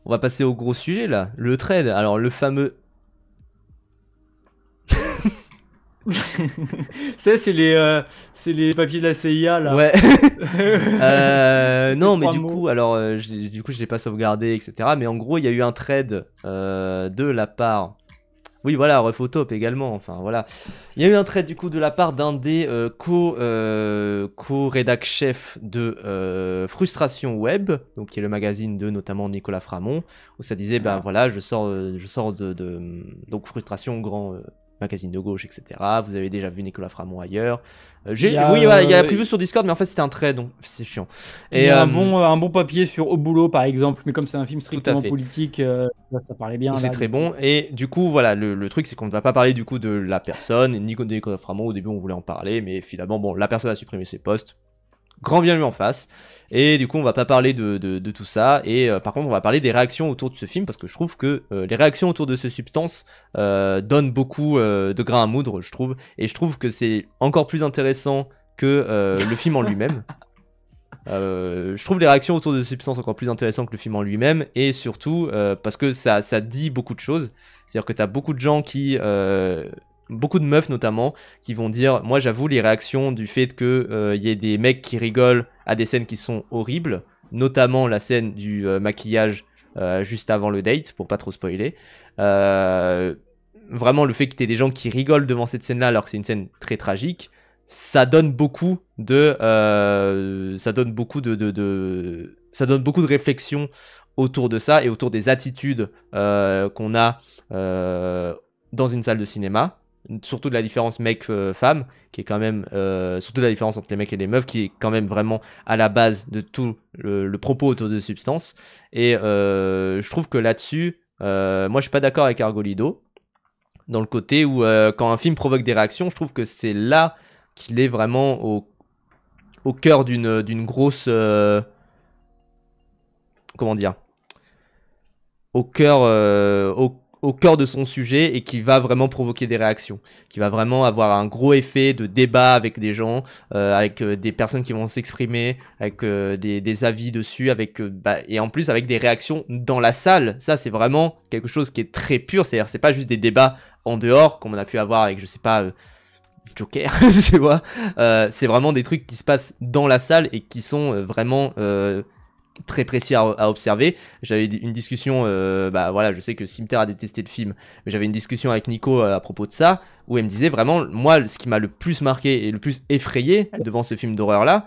on va passer au gros sujet là, le trade. Alors le fameux. Ça, c'est les papiers de la CIA, là. Ouais. Les Non, mais trois du mots. coup, alors, je l'ai pas sauvegardé, etc. Mais en gros, il y a eu un trade de la part. Oui, voilà, Refotop également. Enfin, voilà. Il y a eu un trade du coup de la part d'un des co-rédac chefs de Frustration Web, donc qui est le magazine de notamment Nicolas Framont, où ça disait, ben Ah. voilà, je sors donc Frustration, grand magazine de gauche, etc. Vous avez déjà vu Nicolas Framont ailleurs. Il y a, Oui, voilà, il y a la preview sur Discord, mais en fait c'était un trade, donc c'est chiant. il y Et a un bon papier sur Au Boulot, par exemple, mais comme c'est un film tout à strictement fait. politique, là, ça parlait Où bien, c'est là, très du coup. bon. Et du coup, voilà, le truc, c'est qu'on ne va pas parler du coup de la personne, ni de Nicolas Framont. Au début, on voulait en parler, mais finalement, bon, la personne a supprimé ses posts. Grand bien lui en face. Et du coup, on va pas parler de tout ça. Et par contre, on va parler des réactions autour de ce film, parce que je trouve que les réactions autour de ce substance donnent beaucoup de grain à moudre, je trouve. Et je trouve que c'est encore plus intéressant que le film en lui-même. Je trouve les réactions autour de Substance encore plus intéressantes que le film en lui-même, et surtout parce que ça dit beaucoup de choses. C'est-à-dire que t'as beaucoup de gens qui, beaucoup de meufs notamment, qui vont dire, moi j'avoue les réactions du fait que y ait des mecs qui rigolent à des scènes qui sont horribles, notamment la scène du maquillage juste avant le date, pour pas trop spoiler. Vraiment le fait qu'il y ait des gens qui rigolent devant cette scène-là alors que c'est une scène très tragique, ça donne beaucoup de ça donne beaucoup de réflexion autour de ça et autour des attitudes qu'on a dans une salle de cinéma, surtout de la différence mec-femme, qui est quand même surtout de la différence entre les mecs et les meufs, qui est quand même vraiment à la base de tout le propos autour de Substance. Et je trouve que là-dessus, moi je suis pas d'accord avec Argolido dans le côté où quand un film provoque des réactions, je trouve que c'est là qu'il est vraiment au cœur d'une grosse comment dire, au cœur au cœur de son sujet, et qui va vraiment provoquer des réactions, qui va vraiment avoir un gros effet de débat avec des gens, avec des personnes qui vont s'exprimer, avec des avis dessus, et en plus avec des réactions dans la salle. Ça c'est vraiment quelque chose qui est très pur, c'est-à-dire c'est pas juste des débats en dehors comme on a pu avoir avec je sais pas Joker, tu vois. C'est vraiment des trucs qui se passent dans la salle et qui sont vraiment très précis à observer. J'avais une discussion, bah voilà, je sais que Cimetière a détesté le film, mais j'avais une discussion avec Nico à propos de ça, où elle me disait vraiment, moi, ce qui m'a le plus marqué et le plus effrayé devant ce film d'horreur là,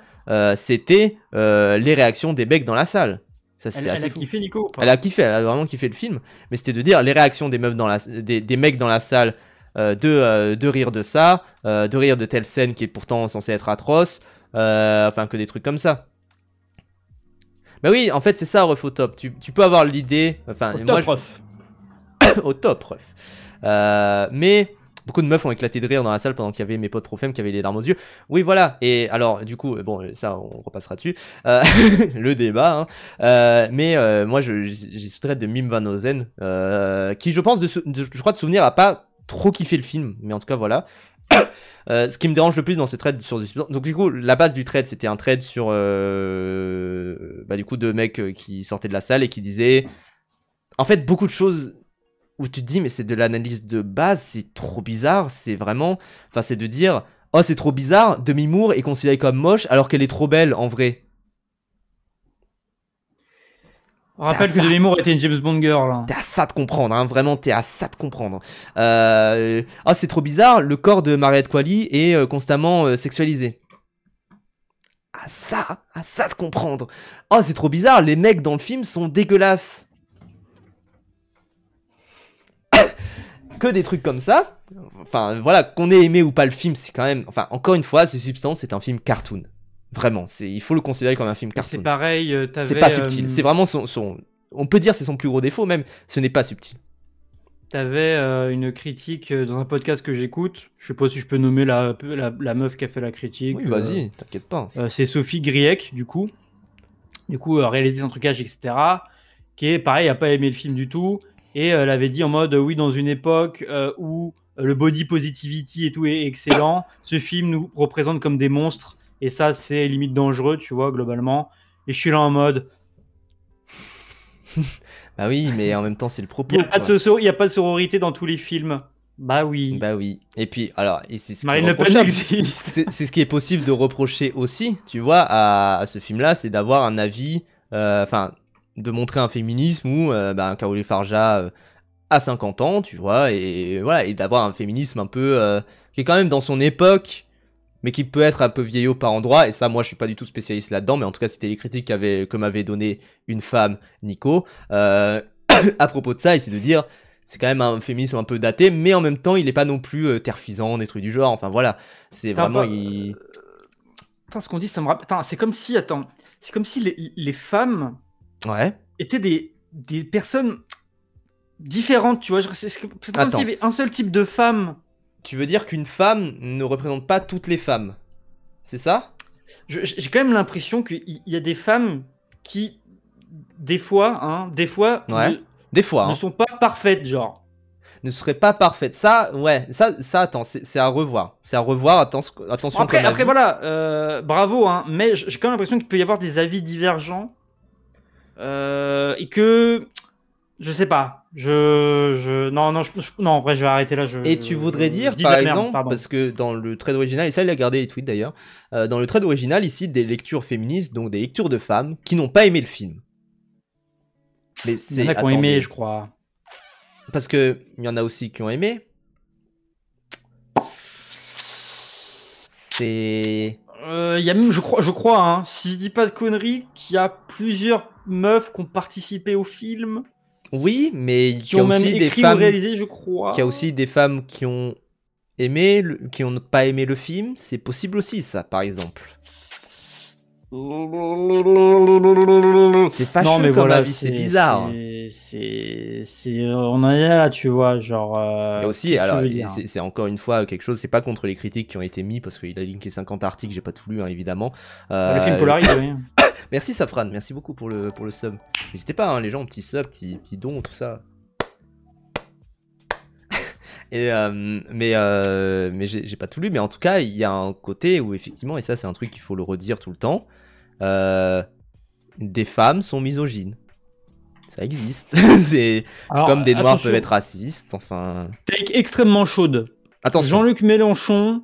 c'était les réactions des mecs dans la salle. Ça, c'était Elle assez a fou. kiffé, Nico, ou Elle a pas? kiffé, elle a vraiment kiffé le film, mais c'était de dire les réactions des meufs des mecs dans la salle, de rire de ça, de rire de telle scène qui est pourtant censée être atroce, enfin que des trucs comme ça. Bah oui, en fait c'est ça, ref au top. Tu peux avoir l'idée, enfin Au moi top, ref. au top, ref. Mais beaucoup de meufs ont éclaté de rire dans la salle pendant qu'il y avait mes potes profèmes qui avaient les larmes aux yeux. Oui, voilà. Et alors, du coup, bon, ça, on repassera dessus. Le débat. Hein. Mais moi, j'ai ce trait de Mim Van Ozen, qui, je pense, je crois de souvenir, a pas trop kiffé le film. Mais en tout cas, voilà. Ce qui me dérange le plus dans ce trade sur donc du coup la base du trade c'était un trade sur bah du coup deux mecs qui sortaient de la salle et qui disaient en fait beaucoup de choses où tu te dis mais c'est de l'analyse de base, c'est trop bizarre, c'est vraiment, enfin c'est de dire oh c'est trop bizarre, Demi Moore est considérée comme moche alors qu'elle est trop belle en vrai. On T'as rappelle que ça, Demi Moore était une James Bond girl, hein. t'es à ça de comprendre, hein, vraiment t'es à ça de comprendre. Oh c'est trop bizarre, le corps de Mariette Qualley est constamment sexualisé. À ça de comprendre. Oh c'est trop bizarre, les mecs dans le film sont dégueulasses. Que des trucs comme ça. Enfin, voilà, qu'on ait aimé ou pas le film, c'est quand même... Enfin, encore une fois, ce Substance, c'est un film cartoon. Vraiment, il faut le considérer comme un film Et c'est cartoon. pareil, C'est pas subtil. C'est vraiment on peut dire c'est son plus gros défaut, même. Ce n'est pas subtil. t'avais une critique dans un podcast que j'écoute. Je sais pas si je peux nommer la meuf qui a fait la Oui, critique. vas-y, t'inquiète pas. C'est Sophie Griec, du coup. Réalisé son trucage, etc. Qui est pareil, a pas aimé le film du tout. Et elle avait dit en mode oui, dans une époque où le body positivity et tout est excellent, ce film nous représente comme des monstres. Et ça, c'est limite dangereux, tu vois, globalement. Et je suis là en mode Bah oui, mais en même temps, c'est le Il propos, n'y a, pas quoi. y a pas de sororité dans tous les films. Bah oui. Bah oui. Et puis, alors, et c'est ce qui est Marine Le Pen reprochable. existe. C'est ce qui est possible de reprocher aussi, tu vois, à ce film-là, c'est d'avoir un avis, enfin, de montrer un féminisme où Caroline Farja a 50 ans, tu vois, et voilà, et d'avoir un féminisme un peu qui est quand même dans son époque, mais qui peut être un peu vieillot par endroits. Et ça, moi, je suis pas du tout spécialiste là-dedans, mais en tout cas, c'était les critiques que m'avait donné une femme, Nico, à propos de ça, et c'est de dire. C'est quand même un féminisme un peu daté, mais en même temps, il est pas non plus terfisant, des trucs du genre. Enfin voilà, c'est Attends, vraiment. Attends, ce qu'on dit, ça me rappelle. Attends, c'est comme si, les femmes Ouais. étaient des personnes différentes, tu vois. C'est pas comme s'il y avait un seul type de femme. Tu veux dire qu'une femme ne représente pas toutes les femmes? C'est ça? J'ai quand même l'impression qu'il y a des femmes qui, des fois, Ouais. Des fois, ne sont pas parfaites, genre. ne serait pas parfaite. Ça, ouais, ça attends, c'est à revoir. C'est à revoir, attention Après, comme avis. voilà, bravo, hein, mais j'ai quand même l'impression qu'il peut y avoir des avis divergents et que, je sais pas, non, non, en vrai, je vais arrêter là. Et tu voudrais dire, par exemple, parce que dans le trade original, et ça, il a gardé les tweets d'ailleurs, dans le trade original, ici, des lectures féministes, donc des lectures de femmes qui n'ont pas aimé le film. Mais c'est. Il y en a qui ont aimé, je crois. Parce que il y en a aussi qui ont aimé. C'est. Il y a même, je crois, hein, si je dis pas de conneries, qu'il y a plusieurs meufs qui ont participé au film. Oui, mais qui ont même écrit ou réalisé, je crois. Il y a aussi des femmes qui ont aimé, qui n'ont pas aimé le film. C'est possible aussi, ça, par exemple. C'est fâcheux non, mais comme voilà, avis, c'est bizarre. On en est là, tu vois, genre. Et aussi, alors, c'est encore une fois quelque chose, c'est pas contre les critiques qui ont été mis, parce qu'il a linké 50 articles, j'ai pas tout lu, hein, évidemment. Le film Polaris, oui. Merci Safran, merci beaucoup pour le sub. N'hésitez pas, hein, les gens, petit sub, petit don, tout ça. Et mais j'ai pas tout lu, mais en tout cas, il y a un côté où effectivement, et ça c'est un truc qu'il faut le redire tout le temps, des femmes sont misogynes. Ça existe. C'est comme des noirs peuvent être racistes, enfin... Take extrêmement chaude. Attention. Jean-Luc Mélenchon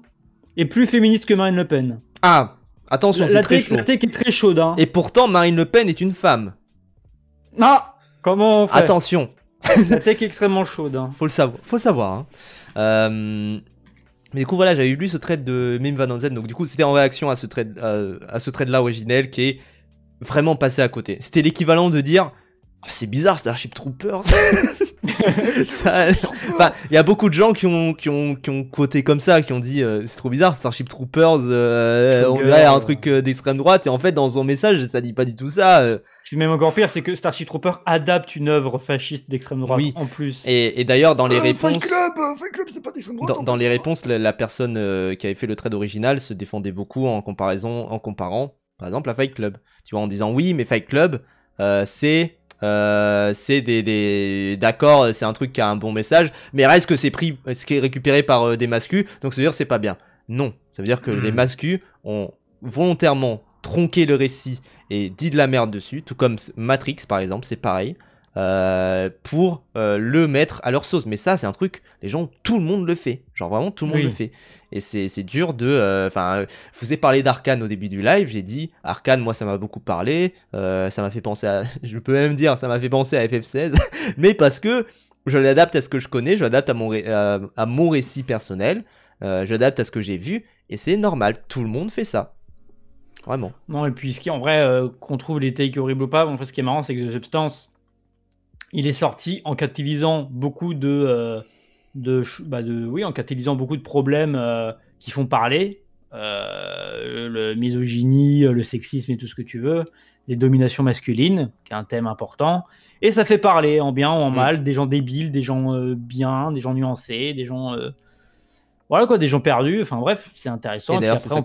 est plus féministe que Marine Le Pen. Ah, attention, c'est très chaud. La take est très chaude, hein. Et pourtant, Marine Le Pen est une femme. Ah, comment on fait? Attention. La take est extrêmement chaude. Hein. Faut le savoir. Hein. Mais du coup, voilà, j'avais lu ce trade de Mim Van Onzen, donc du coup, c'était en réaction à ce trade-là originel qui est vraiment passé à côté. C'était l'équivalent de dire oh, c'est bizarre Starship Troopers. Il y a beaucoup de gens qui ont quoté comme ça, qui ont dit c'est trop bizarre Starship Troopers, on dirait un truc d'extrême droite, et en fait dans son message ça dit pas du tout ça. C'est même encore pire, c'est que Starship Troopers adapte une œuvre fasciste d'extrême droite, oui. En plus. Et d'ailleurs dans les réponses, Fight Club c'est pas d'extrême droite. Dans les réponses, la personne qui avait fait le trade original se défendait beaucoup en comparant par exemple à Fight Club, tu vois, en disant oui mais Fight Club c'est d'accord, c'est un truc qui a un bon message, mais reste que c'est récupéré par des mascus, donc ça veut dire c'est pas bien. Non, ça veut dire que les mascus ont volontairement tronqué le récit et dit de la merde dessus, tout comme Matrix par exemple, c'est pareil, pour le mettre à leur sauce. Mais ça, c'est un truc, tout le monde le fait, genre vraiment tout le monde le fait. Et c'est dur de... Enfin, je vous ai parlé d'Arcane au début du live, j'ai dit, Arcane, moi ça m'a beaucoup parlé, ça m'a fait penser à... Je peux même dire, ça m'a fait penser à FF16, mais parce que je l'adapte à ce que je connais, je l'adapte à mon récit personnel, je l'adapte à ce que j'ai vu, et c'est normal, tout le monde fait ça. Vraiment. Non, et puis ce qui en vrai, qu'on trouve les takes horribles ou pas, en fait, ce qui est marrant, c'est que The Substance, il est sorti en catalysant beaucoup en catalysant beaucoup de problèmes qui font parler, le misogynie, le sexisme et tout ce que tu veux, les dominations masculines, qui est un thème important, et ça fait parler en bien ou en mal, des gens débiles, des gens bien, des gens nuancés, des gens... Voilà quoi, des gens perdus, enfin bref, c'est intéressant. Et d'ailleurs, c'est ça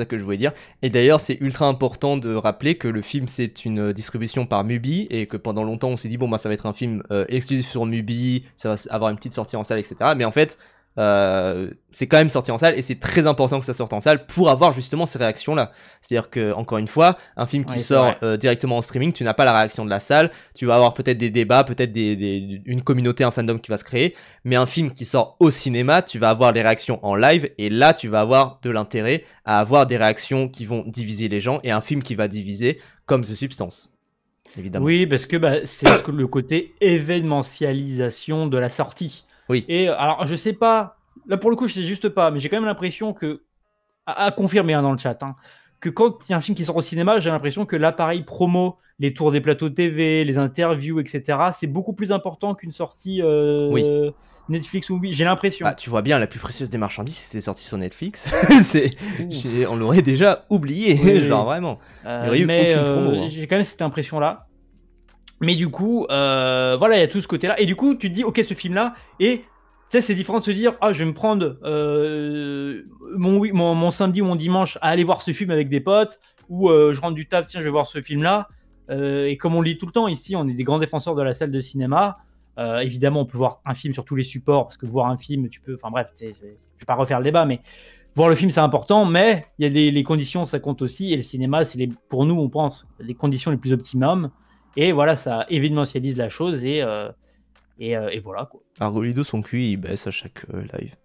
que je voulais dire. Et d'ailleurs, c'est ultra important de rappeler que le film, c'est une distribution par Mubi, et que pendant longtemps, on s'est dit, bon, bah, ça va être un film exclusif sur Mubi, ça va avoir une petite sortie en salle, etc. Mais en fait, c'est quand même sorti en salle et c'est très important que ça sorte en salle pour avoir justement ces réactions-là. C'est-à-dire que, encore une fois, un film qui sort directement en streaming, tu n'as pas la réaction de la salle, tu vas avoir peut-être des débats, peut-être une communauté, un fandom qui va se créer, mais un film qui sort au cinéma, tu vas avoir les réactions en live et là, tu vas avoir de l'intérêt à avoir des réactions qui vont diviser les gens et un film qui va diviser comme The Substance. Évidemment. Oui, parce que c'est le côté événementialisation de la sortie. Oui. Et alors, je sais pas, là pour le coup, je sais juste pas, mais j'ai quand même l'impression que, à confirmer dans le chat, que quand il y a un film qui sort au cinéma, j'ai l'impression que l'appareil promo, les tours des plateaux TV, les interviews, etc., c'est beaucoup plus important qu'une sortie Netflix ou j'ai l'impression. Tu vois bien, la plus précieuse des marchandises, si c'était sorti sur Netflix, on l'aurait déjà oublié, genre vraiment. Il n'y aurait eu aucune promo. J'ai quand même cette impression-là. Mais du coup, voilà, il y a tout ce côté-là. Et du coup, tu te dis, ok, ce film-là, et tu sais, c'est différent de se dire, je vais me prendre mon samedi ou mon dimanche à aller voir ce film avec des potes, ou je rentre du taf, tiens, je vais voir ce film-là. Et comme on le dit tout le temps, ici, on est des grands défenseurs de la salle de cinéma. Évidemment, on peut voir un film sur tous les supports, parce que voir un film, tu peux. Enfin bref, je vais pas refaire le débat, mais voir le film, c'est important, mais il y a les conditions, ça compte aussi. Et le cinéma, c'est pour nous, on pense, les conditions les plus optimum. Et voilà, ça événementialise la chose et voilà quoi. Argolido, son QI, il baisse à chaque live.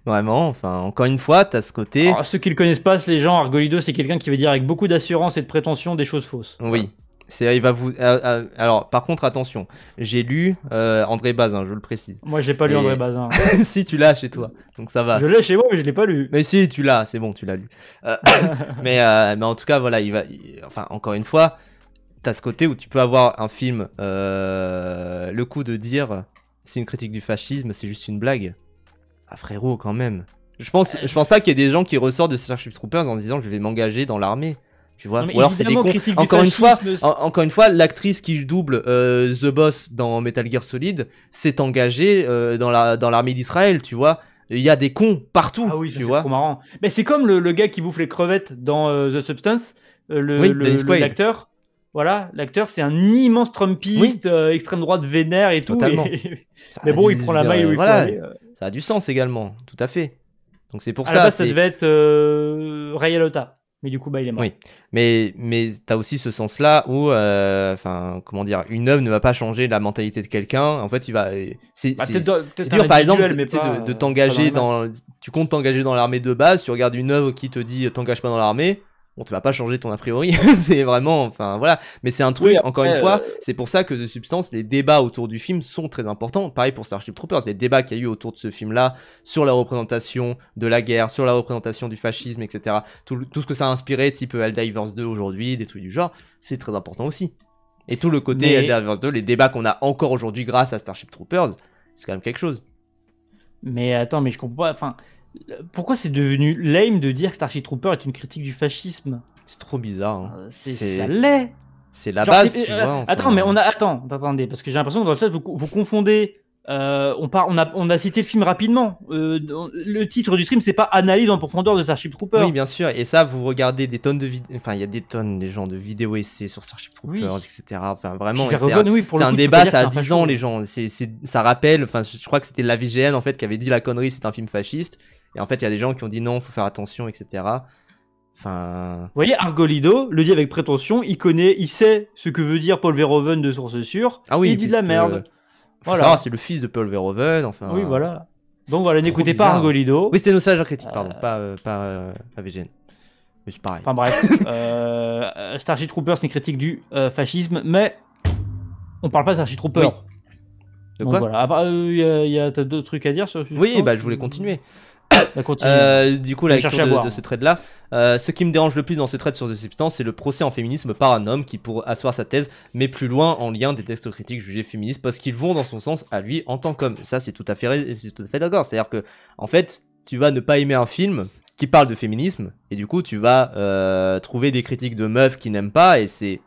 Vraiment, enfin, encore une fois, t'as ce côté. Alors, ceux qui le connaissent pas, les gens, Argolido, c'est quelqu'un qui veut dire avec beaucoup d'assurance et de prétention des choses fausses. Oui. Il va vous. Alors, par contre, attention, j'ai lu André Bazin, je le précise. Moi, j'ai pas lu André Bazin. Si, tu l'as chez toi, donc ça va. Je l'ai chez moi, mais je l'ai pas lu. Mais si, tu l'as, c'est bon, tu l'as lu. mais en tout cas, voilà, enfin, encore une fois, t'as ce côté où tu peux avoir un film, le coup de dire c'est une critique du fascisme, c'est juste une blague. Ah frérot, quand même. Je pense pas qu'il y ait des gens qui ressortent de Starship Troopers en disant je vais m'engager dans l'armée. Tu vois, ou alors c'est des cons. Encore une fois, l'actrice qui double The Boss dans Metal Gear Solid s'est engagée dans l'armée d'Israël, tu vois. Il y a des cons partout. Ah oui, ça, tu c'est vois. Trop marrant. Mais c'est comme le gars qui bouffe les crevettes dans The Substance, l'acteur. Voilà, l'acteur, c'est un immense Trumpiste, extrême droite vénère et tout. Totalement. Mais bon, il prend la maille où il faut aller. Ça a du sens également, tout à fait. Donc c'est pour à ça. La base, ça devait être Ray Liotta. Mais du coup, il est mort. Oui, mais t'as aussi ce sens-là où, comment dire, une œuvre ne va pas changer la mentalité de quelqu'un. En fait, il va. C'est dur, par exemple, de t'engager dans. Tu comptes t'engager dans l'armée de base, tu regardes une œuvre qui te dit t'engage pas dans l'armée. Bon, tu vas pas changer ton a priori, c'est vraiment, enfin voilà, mais c'est un truc, encore une fois, c'est pour ça que The Substance, les débats autour du film sont très importants, pareil pour Starship Troopers, les débats qu'il y a eu autour de ce film-là, sur la représentation de la guerre, sur la représentation du fascisme, etc., tout ce que ça a inspiré, type Helldivers 2 aujourd'hui, des trucs du genre, c'est très important aussi. Et tout le côté Helldivers 2, les débats qu'on a encore aujourd'hui grâce à Starship Troopers, c'est quand même quelque chose. Mais attends, mais je comprends pas, enfin... Pourquoi c'est devenu lame de dire que Starship Trooper est une critique du fascisme? C'est trop bizarre. Ça l'est. C'est la base, tu vois. Enfin... Attends, mais attendez, parce que j'ai l'impression que dans le chat vous confondez. On a cité le film rapidement. Le titre du stream, c'est pas Analyse en profondeur de Starship Trooper. Oui, bien sûr. Et ça, vous regardez des tonnes de vidéos. Enfin, il y a des tonnes des gens de vidéos essais sur Starship Troopers, etc. Enfin, vraiment. C'est un débat, ça a 10 ans, les gens. Ça rappelle. Enfin, je crois que c'était la VGN en fait qui avait dit la connerie, c'est un film fasciste. Et en fait, il y a des gens qui ont dit non, faut faire attention, etc. Enfin. Vous voyez, Argolido le dit avec prétention. Il sait ce que veut dire Paul Verhoeven de source sûre. Ah oui. Il dit de la merde. Faut savoir, c'est le fils de Paul Verhoeven, enfin... Oui, voilà. Donc voilà, n'écoutez pas Argolido. Oui, c'était Nostalgia Critique, pardon, pas VGN. Mais c'est pareil. Enfin bref, Starship Troopers, c'est une critique du fascisme, mais on parle pas de Starship Troopers. Oui. De quoi? Donc voilà, t'as d'autres trucs à dire sur Oui, je voulais continuer. Du coup, la lecture de ce thread-là, ce qui me dérange le plus dans ce thread sur The Substance, c'est le procès en féminisme par un homme qui, pour asseoir sa thèse, met plus loin en lien des textes critiques jugés féministes parce qu'ils vont dans son sens à lui en tant qu'homme. Ça, c'est tout à fait d'accord. C'est-à-dire que, en fait, tu vas ne pas aimer un film qui parle de féminisme et du coup, tu vas trouver des critiques de meufs qui n'aiment pas et c'est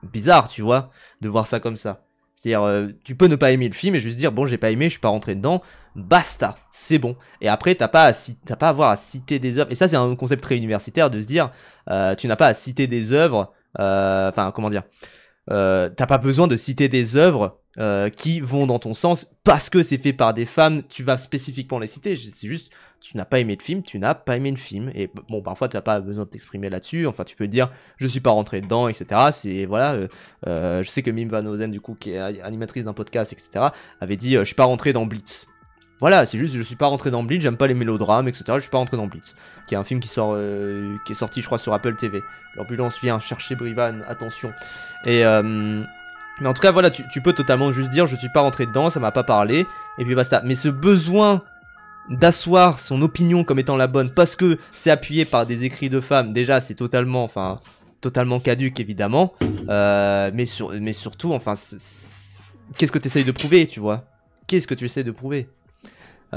bizarre, tu vois, de voir ça comme ça. C'est-à-dire, tu peux ne pas aimer le film et juste dire, bon, j'ai pas aimé, je suis pas rentré dedans, basta, c'est bon. Et après, t'as pas à avoir à citer des œuvres. Et ça, c'est un concept très universitaire de se dire, tu n'as pas à citer des œuvres, comment dire, t'as pas besoin de citer des œuvres qui vont dans ton sens parce que c'est fait par des femmes, tu vas spécifiquement les citer. C'est juste, tu n'as pas aimé le film, tu n'as pas aimé le film. Et bon, parfois tu n'as pas besoin de t'exprimer là-dessus. Enfin, tu peux dire, je suis pas rentré dedans, etc. C'est voilà. Je sais que Mim Van Ozen, du coup, qui est animatrice d'un podcast, etc., avait dit, je suis pas rentré dans Blitz. Voilà, c'est juste, je suis pas rentré dans Blitz, j'aime pas les mélodrames, etc. Je suis pas rentré dans Blitz, qui est un film qui est sorti, je crois, sur Apple TV. L'ambulance vient chercher Brivan, attention. Et mais en tout cas, voilà, tu peux totalement juste dire, je suis pas rentré dedans, ça m'a pas parlé, et puis basta. Mais ce besoin d'asseoir son opinion comme étant la bonne, parce que c'est appuyé par des écrits de femmes, déjà, c'est totalement, enfin, totalement caduque, évidemment. Mais surtout, enfin, qu'est-ce que tu essayes de prouver, tu vois? Qu'est-ce que tu essayes de prouver? Il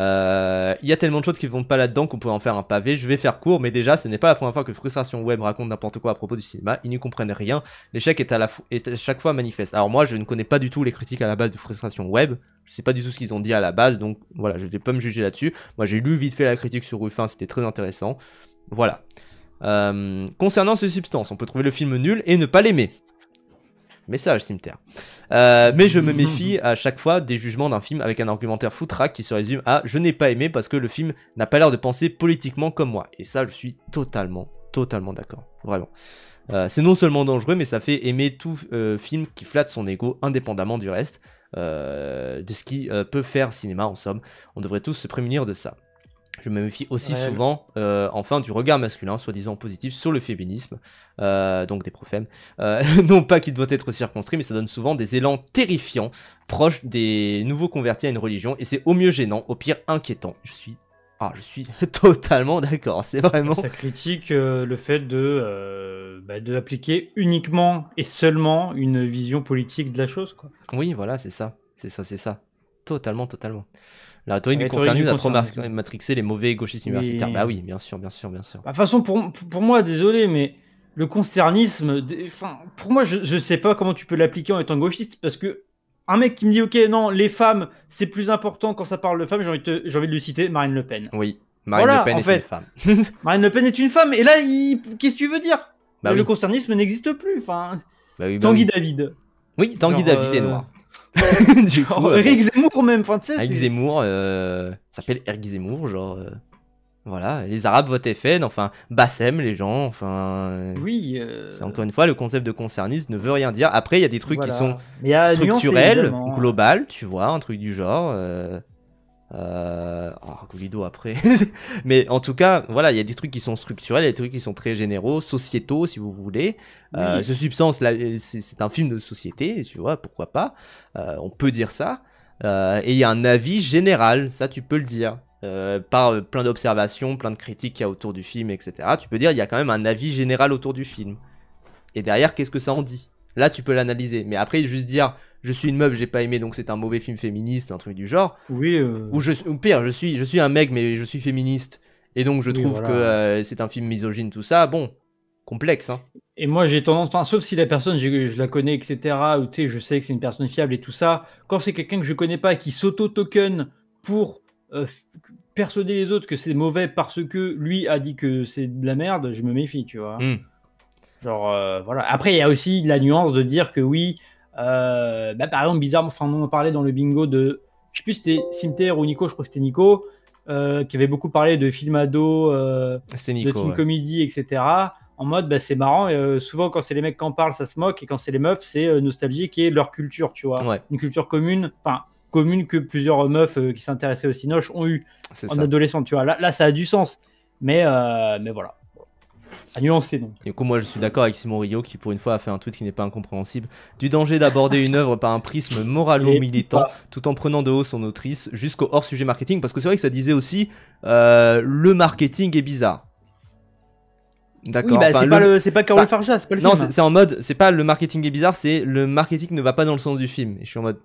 y a tellement de choses qui vont pas là-dedans qu'on pourrait en faire un pavé. Je vais faire court, mais déjà, ce n'est pas la première fois que Frustration Web raconte n'importe quoi à propos du cinéma. Ils n'y comprennent rien. L'échec est à chaque fois manifeste. Alors moi, je ne connais pas du tout les critiques à la base de Frustration Web. Je sais pas du tout ce qu'ils ont dit à la base, donc voilà, je vais pas me juger là-dessus. Moi, j'ai lu vite fait la critique sur Ruffin, c'était très intéressant. Voilà. Concernant ces substances, on peut trouver le film nul et ne pas l'aimer. Message cimetière. Mais je me méfie à chaque fois des jugements d'un film avec un argumentaire foutraque qui se résume à « je n'ai pas aimé parce que le film n'a pas l'air de penser politiquement comme moi ». Et ça, je suis totalement d'accord. Vraiment. C'est non seulement dangereux, mais ça fait aimer tout film qui flatte son ego indépendamment du reste, de ce qui peut faire cinéma en somme. On devrait tous se prémunir de ça. Je me méfie aussi souvent, enfin, du regard masculin, soi-disant positif, sur le féminisme, donc des profèmes. Non pas qu'il doit être circonscrit, mais ça donne souvent des élans terrifiants, proches des nouveaux convertis à une religion, et c'est au mieux gênant, au pire inquiétant. Je suis totalement d'accord, c'est vraiment... Ça critique le fait de appliquer uniquement et seulement une vision politique de la chose, quoi. Oui, voilà, c'est ça. Totalement. La rhétorique du concernisme a trop matrixé les mauvais gauchistes universitaires. Bah oui, bien sûr. De toute façon, pour moi, désolé, mais le concernisme, pour moi, je sais pas comment tu peux l'appliquer en étant gauchiste, parce que un mec qui me dit, ok, non, les femmes, c'est plus important quand ça parle de femmes, j'ai envie de lui citer Marine Le Pen. Oui, Marine Le Pen est une femme. Marine Le Pen est une femme, et là, qu'est-ce que tu veux dire? Le concernisme n'existe plus, enfin... Tanguy David. Oui, Tanguy David est noir. Du coup, Eric Zemmour même, enfin tu sais. Eric Zemmour, ça s'appelle Eric Zemmour, genre voilà, les Arabes votent FN, enfin Bassem les gens, enfin. Oui. C'est encore une fois le concept de concernisme ne veut rien dire. Après il y a des trucs qui sont structurels, global, tu vois, un truc du genre. Guido après. Mais en tout cas, voilà, il y a des trucs qui sont structurels, il y a des trucs qui sont très généraux, sociétaux si vous voulez. Oui. The Substance, c'est un film de société, tu vois, pourquoi pas. On peut dire ça. Et il y a un avis général, ça tu peux le dire. Par plein d'observations, plein de critiques qu'il y a autour du film, etc. Tu peux dire il y a quand même un avis général autour du film. Et derrière, qu'est-ce que ça en dit? Là, tu peux l'analyser. Mais après, juste dire je suis une meuf, j'ai pas aimé, donc c'est un mauvais film féministe, un truc du genre. Oui. Ou pire, je suis un mec, mais je suis féministe. Et donc, je trouve que c'est un film misogyne, tout ça. Bon, complexe, hein. Et moi, j'ai tendance, enfin, sauf si la personne, je la connais, etc., ou tu sais, je sais que c'est une personne fiable et tout ça. Quand c'est quelqu'un que je connais pas et qui s'auto-token pour persuader les autres que c'est mauvais parce que lui a dit que c'est de la merde, je me méfie, tu vois. Genre, voilà. Après, il y a aussi la nuance de dire que oui, par exemple, bizarrement, enfin, on en parlait dans le bingo de, je sais plus si c'était Cimetière ou Nico, je crois que c'était Nico, qui avait beaucoup parlé de film ado, Nico, de teen comedy, etc. En mode, c'est marrant, souvent quand c'est les mecs qui en parlent, ça se moque, et quand c'est les meufs, c'est nostalgique et leur culture, tu vois. Ouais. Une culture commune, enfin, commune que plusieurs meufs qui s'intéressaient au cinoche ont eu en adolescent, tu vois. Là, ça a du sens. Mais voilà. À nuancer, donc. Et du coup, moi, je suis d'accord avec Simon Rio qui, pour une fois, a fait un tweet qui n'est pas incompréhensible. Du danger d'aborder une œuvre par un prisme moralo-militant, tout en prenant de haut son autrice, jusqu'au hors-sujet marketing. Parce que c'est vrai que ça disait aussi le marketing est bizarre. D'accord. Oui, c'est pas Carole Farja, c'est pas le film. Non, c'est en mode, c'est pas le marketing est bizarre, c'est le marketing ne va pas dans le sens du film. Et je suis en mode,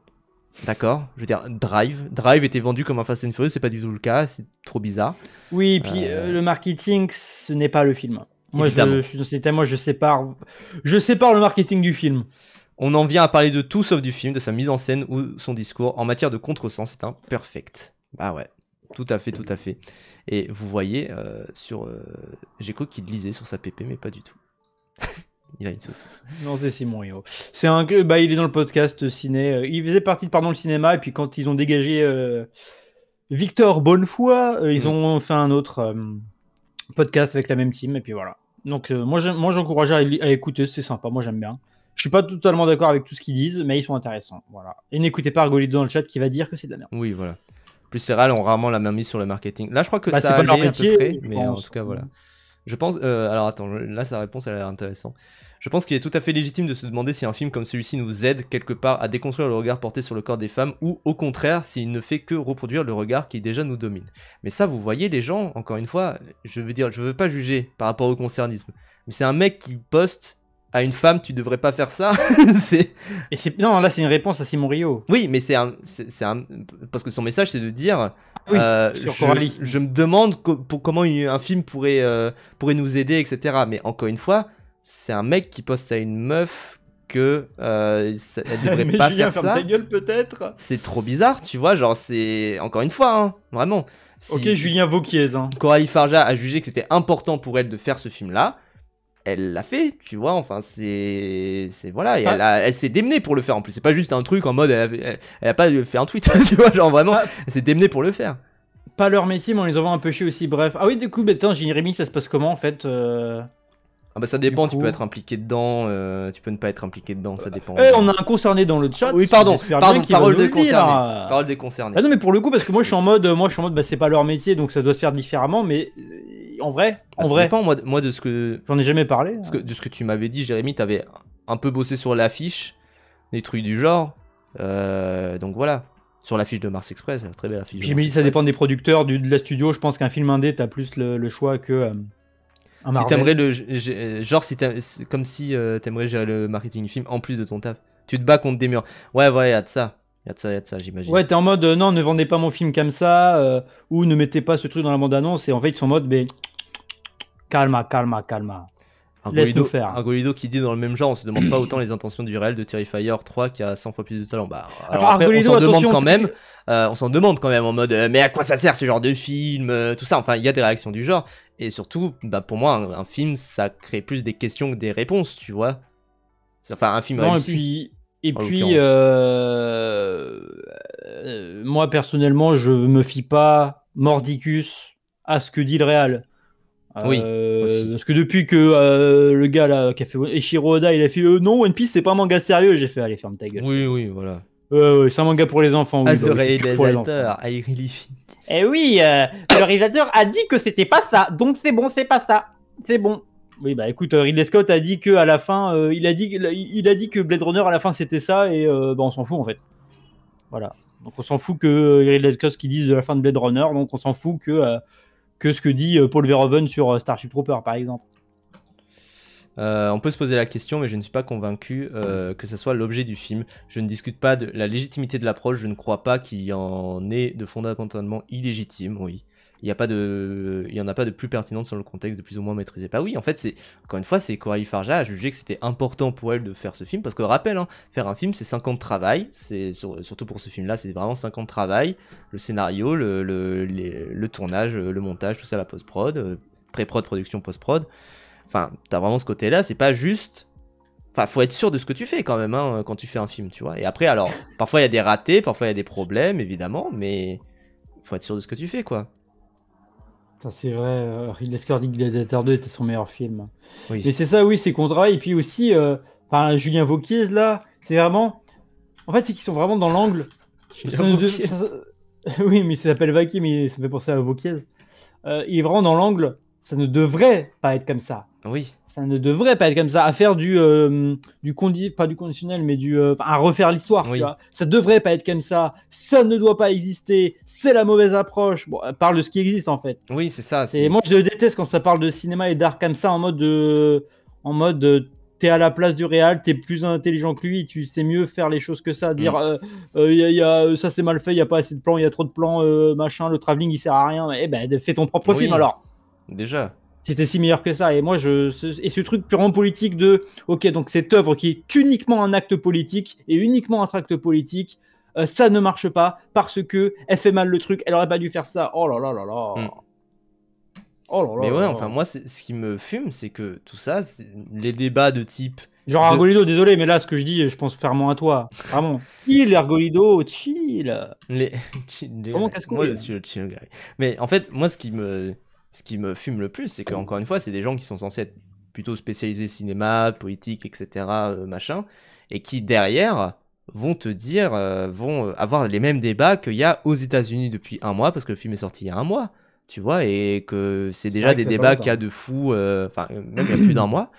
d'accord, je veux dire, Drive était vendu comme un Fast and Furious, c'est pas du tout le cas, c'est trop bizarre. Oui, et puis le marketing, ce n'est pas le film. Moi, je sépare le marketing du film. On en vient à parler de tout sauf du film, de sa mise en scène ou son discours. En matière de contresens, c'est un perfect. Bah ouais, tout à fait. Et vous voyez, j'ai cru qu'il lisait sur sa PP, mais pas du tout. Il a une saucisse. Non, c'est Simon Rio. Il est dans le podcast ciné. Il faisait partie de Pardon le cinéma, et puis quand ils ont dégagé Victor Bonnefoy, ils ont fait un autre podcast avec la même team, et puis voilà. Donc moi j'encourage à écouter, c'est sympa, moi j'aime bien. Je suis pas totalement d'accord avec tout ce qu'ils disent, mais ils sont intéressants. Voilà. Et n'écoutez pas Argolido dans le chat qui va dire que c'est de la merde. Oui, voilà. Plus les réals ont rarement la main mise sur le marketing. Là, je crois que ça c'est pas leur allait métier, à peu près, je mais pense. en tout cas, voilà. Je pense... alors attends, là, sa réponse, elle a l'air intéressante. Je pense qu'il est tout à fait légitime de se demander si un film comme celui-ci nous aide quelque part à déconstruire le regard porté sur le corps des femmes, ou au contraire, s'il ne fait que reproduire le regard qui déjà nous domine. Mais ça, vous voyez, les gens, encore une fois, je veux pas juger par rapport au concernisme, mais c'est un mec qui poste à une femme, tu devrais pas faire ça. Non, là c'est une réponse à Simon Rio. Oui, mais c'est un... Parce que son message, c'est de dire... sur Coralie. Je me demande comment un film pourrait nous aider, etc. Mais encore une fois, c'est un mec qui poste à une meuf que elle devrait mais pas Julien, faire ferme ça. ta gueule peut-être. C'est trop bizarre, tu vois. Genre, c'est... Encore une fois, hein, vraiment. Ok, Julien Vauquiez. Hein. Coralie Farja a jugé que c'était important pour elle de faire ce film-là. Elle l'a fait, tu vois, enfin c'est voilà, et elle s'est démenée pour le faire en plus, c'est pas juste un truc en mode elle a pas fait un tweet, tu vois, genre vraiment, elle s'est démenée pour le faire. Pas leur métier, mais on les envoie un peu chier aussi, bref. Ah oui, du coup, attends, Jérémy, ça se passe comment en fait Ah bah ça dépend, tu peux être impliqué dedans, tu peux ne pas être impliqué dedans, ça dépend. On a un concerné dans le chat. Oui, pardon, parole des concernés. Parole des concernés. Ah non, mais pour le coup, parce que moi je suis en mode, bah, c'est pas leur métier, donc ça doit se faire différemment, mais en vrai, ça dépend, moi de ce que... J'en ai jamais parlé. De ce que tu m'avais dit, Jérémy, t'avais un peu bossé sur l'affiche, des trucs du genre, donc voilà. Sur l'affiche de Mars Express, très belle affiche. J'ai dit ça dépend des producteurs, de la studio, je pense qu'un film indé, t'as plus le choix que... si t'aimerais comme si t'aimerais gérer le marketing du film en plus de ton taf. Tu te bats contre des murs. Ouais, y a de ça. Y a de ça, j'imagine. Ouais, t'es en mode non, ne vendez pas mon film comme ça, ou ne mettez pas ce truc dans la bande-annonce, et en fait, ils sont en mode, mais calma. Laisse-nous faire. Argolido qui dit dans le même genre, on se demande pas autant les intentions du réel de Terrifier 3 qui a 100 fois plus de talent. Bah, alors après, on s'en demande quand même. On s'en demande quand même en mode mais à quoi ça sert ce genre de film, tout ça. Enfin, il y a des réactions du genre. Et surtout, bah, pour moi, un film, ça crée plus des questions que des réponses, tu vois. Enfin, un film réussi. Et puis moi, personnellement, je me fie pas mordicus à ce que dit le réal. Oui, parce que depuis que le gars là qui a fait Eiichiro Oda, il a fait non, One Piece c'est pas un manga sérieux, j'ai fait allez ferme ta gueule. Oui, voilà. C'est un manga pour les enfants. Oui, the réalisateur, I really think. Eh oui, le réalisateur a dit que c'était pas ça, donc c'est bon, c'est pas ça, c'est bon. Oui, bah écoute, Ridley Scott a dit que à la fin, il a dit que Blade Runner à la fin c'était ça, et bah on s'en fout en fait. Voilà. Donc on s'en fout que Ridley Scott qui dise de la fin de Blade Runner, donc on s'en fout que ce que dit Paul Verhoeven sur Starship Trooper, par exemple. On peut se poser la question, mais je ne suis pas convaincu que ce soit l'objet du film. Je ne discute pas de la légitimité de l'approche, je ne crois pas qu'il y en ait de fondamentalement illégitime, oui. Il n'y en a pas de plus pertinente sur le contexte, de plus ou moins maîtrisé. Bah oui, en fait, encore une fois, c'est Coralie Farja a jugé que c'était important pour elle de faire ce film, parce que rappel, hein, faire un film, c'est 5 ans de travail, surtout pour ce film-là, c'est vraiment 5 ans de travail, le scénario, le tournage, le montage, tout ça, la post-prod, pré-prod, production, post-prod. Enfin, t'as vraiment ce côté-là, c'est pas juste... Enfin, faut être sûr de ce que tu fais quand même, hein, quand tu fais un film, tu vois. Et après, alors, parfois il y a des ratés, parfois il y a des problèmes, évidemment, mais faut être sûr de ce que tu fais, quoi. C'est vrai, Ridley Scott dit que Gladiator 2 était son meilleur film. Oui. Et c'est ça, oui, c'est qu'on travaille. Et puis aussi, Julien Vauquiez, là, c'est vraiment... En fait, c'est qu'ils sont vraiment dans l'angle... Oui, mais il s'appelle Vauquiez, mais ça fait penser à Vauquiez. Il est vraiment dans l'angle... Ça ne devrait pas être comme ça. Oui. Ça ne devrait pas être comme ça. À faire pas du conditionnel, mais à refaire l'histoire. Oui. Tu vois. Ça devrait pas être comme ça. Ça ne doit pas exister. C'est la mauvaise approche. Bon, parle de ce qui existe en fait. Oui, c'est ça. Et moi, je déteste quand ça parle de cinéma et d'art comme ça, en mode t'es à la place du réal, t'es plus intelligent que lui, tu sais mieux faire les choses que ça. Dire ça c'est mal fait, il y a pas assez de plans, il y a trop de plans, machin, le travelling il sert à rien. Eh ben, fais ton propre film alors. Déjà. C'était si meilleur que ça. Et moi, ce truc purement politique de, ok, donc cette œuvre qui est uniquement un acte politique et uniquement un acte politique, ça ne marche pas parce que elle fait mal le truc. Elle aurait pas dû faire ça. Oh là là là là. Oh là là Mais ouais, là enfin, là. moi, ce qui me fume, c'est que tout ça, les débats de type. Genre Argolido, désolé, mais là, ce que je dis, je pense fermement à toi. Vraiment. Chill, Argolido, chill. Les... chill Vraiment guy. Moi, je casse-couille. suis le chill guy. Mais en fait, moi, ce qui me fume le plus, c'est qu'encore une fois, c'est des gens qui sont censés être plutôt spécialisés cinéma, politique, etc., machin, et qui, derrière, vont te dire, vont avoir les mêmes débats qu'il y a aux États-Unis depuis un mois, parce que le film est sorti il y a un mois, tu vois, et que c'est C'est déjà vrai que des ça fait pas débats qu'il y a longtemps. de fou, enfin, même il y a plus d'un mois,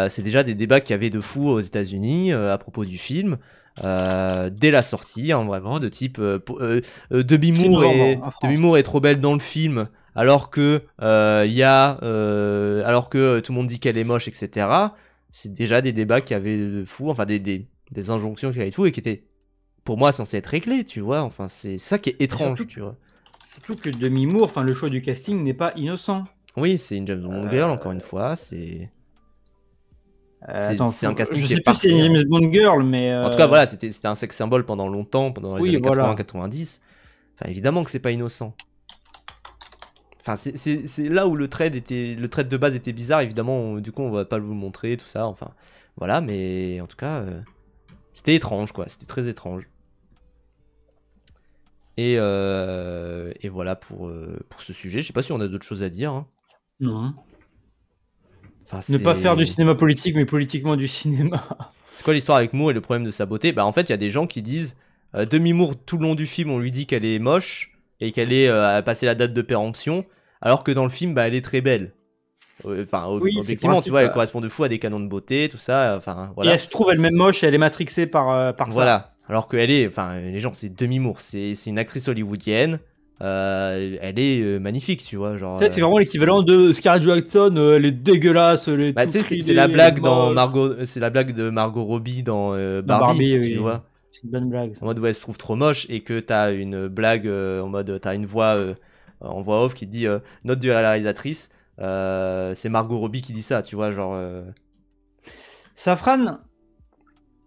c'est déjà des débats qu'il y avait de fou aux États-Unis à propos du film. Dès la sortie, hein, vraiment, de type C'est Demi-Moore novembre en France. Est trop belle dans le film, alors que alors que tout le monde dit qu'elle est moche, etc. C'est déjà des débats qui avaient de fou, enfin des injonctions qui avaient de fou et qui étaient pour moi censées être réglées, tu vois. Enfin, c'est ça qui est Et étrange, tu vois. surtout que Demi Moore, enfin le choix du casting n'est pas innocent. Oui, c'est une James Bond girl, encore une fois, c'est Attends, c'est un casting je qui est sais plus si c'est parfait, une hein. James Bond girl, mais En tout cas, voilà, c'était un sex symbole pendant longtemps, pendant les oui, années voilà. 80-90. Enfin, évidemment que c'est pas innocent. Enfin, c'est là où le trade de base était bizarre. Évidemment, du coup, on va pas vous le montrer, tout ça. Enfin, voilà, mais en tout cas, c'était étrange, quoi. C'était très étrange. Et voilà pour ce sujet. Je sais pas si on a d'autres choses à dire, hein. Non. Enfin, Ne pas faire du c'est cinéma politique, mais politiquement du cinéma. c'est quoi l'histoire avec Moore et le problème de sa beauté? Bah, en fait, il y a des gens qui disent Demi Moore, tout le long du film, on lui dit qu'elle est moche et qu'elle est à passer la date de péremption, alors que dans le film, bah, elle est très belle. Enfin, Oui, c'est le objectivement, tu principe. vois, elle correspond de fou à des canons de beauté, tout ça. Enfin, Et voilà. elle se trouve elle-même moche et elle est matrixée par ça. Voilà. Alors qu'elle est, enfin, les gens, c'est Demi Moore, c'est une actrice hollywoodienne. Elle est magnifique, tu vois, genre. Tu sais, c'est vraiment l'équivalent de Scarlett Johansson, elle est dégueulasse, elle est Bah, tu toute sais, c'est ridée, la elle est blague dans moche. Margot, c'est la blague de Margot Robbie dans Non, Barbie, Barbie, tu oui. vois. C'est une bonne blague, ça. En mode où elle se trouve trop moche et que t'as une blague en mode t'as une voix en voix off qui te dit note de la réalisatrice, c'est Margot Robbie qui dit ça, tu vois, genre Safran,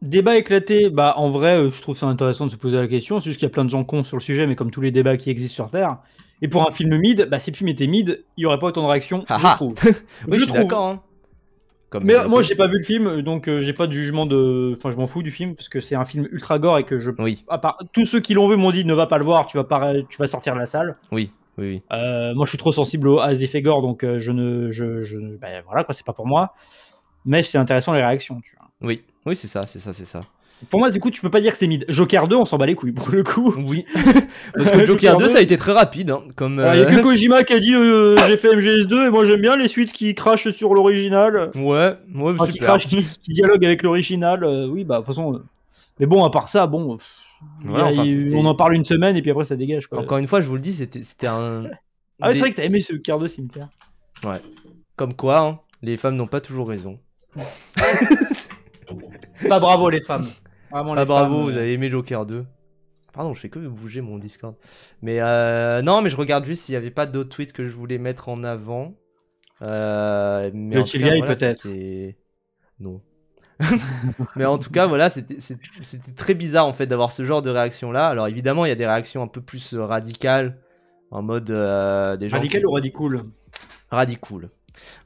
débat éclaté. Bah, en vrai, je trouve ça intéressant de se poser la question. C'est juste qu'il y a plein de gens cons sur le sujet, mais comme tous les débats qui existent sur Terre. Et pour un film mid, bah, si le film était mid, il n'y aurait pas autant de réactions, je haha. trouve. Oui, je Je suis trouve. d'accord, hein. Comme Mais moi, Métropolis. j'ai pas vu le film, donc j'ai pas de jugement de. Enfin, je m'en fous du film parce que c'est un film ultra gore et que je. Oui, À part... Tous ceux qui l'ont vu m'ont dit ne va pas le voir, tu vas sortir de la salle. oui, oui, oui. Moi, je suis trop sensible à des effets gore, donc je ne. Bah, voilà, quoi, c'est pas pour moi. Mais c'est intéressant les réactions, tu vois. Oui, oui, c'est ça, c'est ça, c'est ça. Pour moi, du coup, tu peux pas dire que c'est mid. Joker 2, on s'en bat les couilles pour le coup. Oui, parce que Joker 2, ça a été très rapide, hein, comme. Il y a que Kojima qui a dit j'ai fait MGS2 et moi j'aime bien les suites qui crachent sur l'original. Ouais, Enfin, qui super. crachent, qui dialoguent avec l'original. Oui, bah, de toute façon. Mais bon, à part ça, bon. Voilà, enfin, c'était. On en parle une semaine et puis après ça dégage, quoi. Encore une fois, je vous le dis, c'était un. Ah, ouais, c'est vrai que t'as aimé ce quart de cimetière. Ouais. Comme quoi, hein, les femmes n'ont pas toujours raison. Pas bravo les femmes. Vraiment, Ah les bravo, femmes, vous avez aimé Joker 2. Pardon, je fais que bouger mon Discord. Mais non, mais je regarde juste s'il n'y avait pas d'autres tweets que je voulais mettre en avant. Mais Le en tout chill cas, guy, voilà, peut-être. c'était... Non. Mais en tout cas, voilà, c'était très bizarre en fait d'avoir ce genre de réaction-là. Alors évidemment, il y a des réactions un peu plus radicales, en mode des gens Radical qui... ou radicool? Radicool.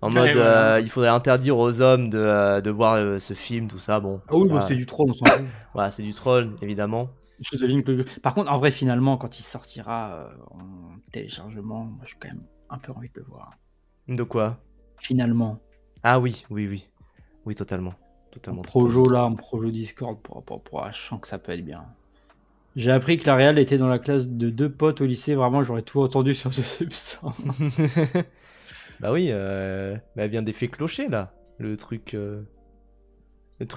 En Ouais, mode, voilà. il faudrait interdire aux hommes de voir ce film, tout ça. Bon, Ah oui, ça, bah, c'est du troll, on s'en fout. voilà, c'est du troll, évidemment. Je devine que par contre, en vrai, finalement, quand il sortira en téléchargement, moi, j'ai quand même un peu envie de le voir. De quoi? Finalement. Ah oui, oui, oui. Oui, totalement. Totalement. En projo là, en projo Discord, je sens que ça peut être bien. J'ai appris que la Real était dans la classe de 2 potes au lycée. Vraiment, j'aurais tout entendu sur ce substance. Bah oui, bah elle vient d'effet clocher là. Le truc